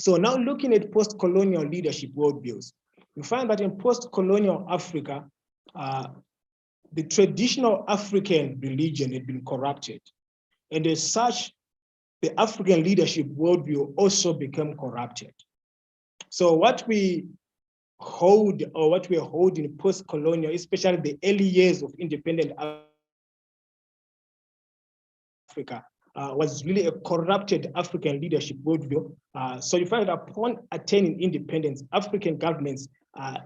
So now looking at post-colonial leadership worldviews, you find that in post-colonial Africa, the traditional African religion had been corrupted. And as such, the African leadership worldview also became corrupted. So what we hold, or what we hold in post-colonial, especially the early years of independent Africa, was really a corrupted African leadership worldview. So you find that upon attaining independence, African governments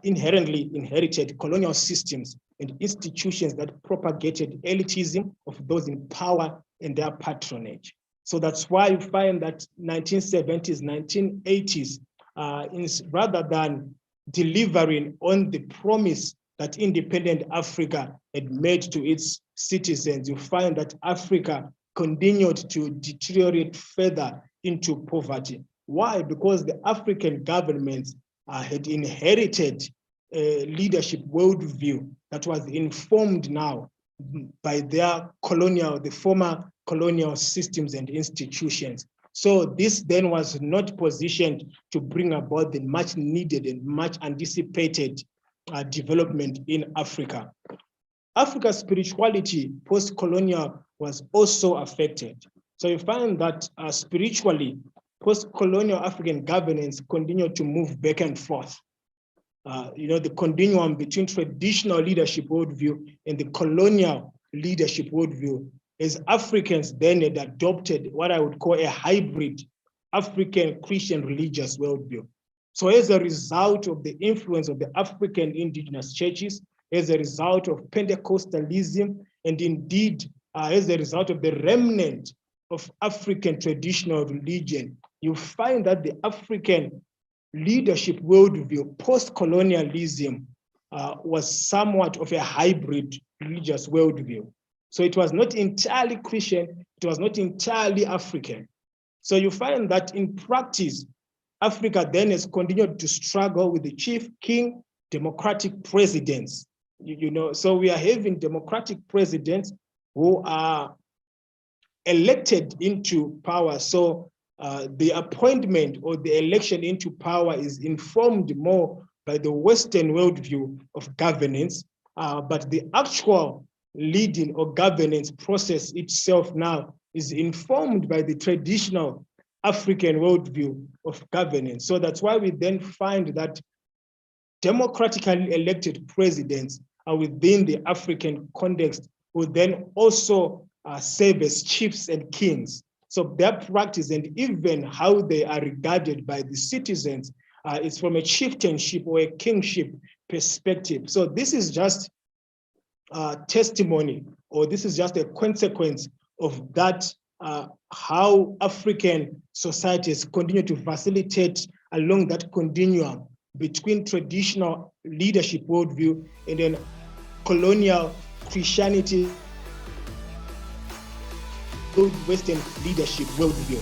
inherently inherited colonial systems and institutions that propagated elitism of those in power and their patronage. So that's why you find that 1970s, 1980s, rather than delivering on the promise that independent Africa had made to its citizens, you find that Africa continued to deteriorate further into poverty. Why? Because the African governments had inherited a leadership worldview that was informed now by their colonial, the former colonial systems and institutions. So this then was not positioned to bring about the much needed and much anticipated development in Africa. Africa's spirituality post-colonial was also affected. So you find that spiritually, post-colonial African governance continued to move back and forth. The continuum between traditional leadership worldview and the colonial leadership worldview, as Africans then had adopted what I would call a hybrid African Christian religious worldview. So as a result of the influence of the African indigenous churches, as a result of Pentecostalism, and indeed as a result of the remnant of African traditional religion, you find that the African leadership worldview, post-colonialism, was somewhat of a hybrid religious worldview. So it was not entirely Christian, it was not entirely African. So you find that in practice, Africa then has continued to struggle with the chief king democratic presidents. So we are having democratic presidents who are elected into power. So the appointment or the election into power is informed more by the Western worldview of governance, but the actual leading or governance process itself now is informed by the traditional African worldview of governance. So that's why we then find that democratically elected presidents are within the African context who then also serve as chiefs and kings. So their practice and even how they are regarded by the citizens is from a chieftainship or a kingship perspective. So this is just testimony, or this is just a consequence of that, how African societies continue to facilitate along that continuum between traditional leadership worldview and then colonial Christianity, Western leadership worldview.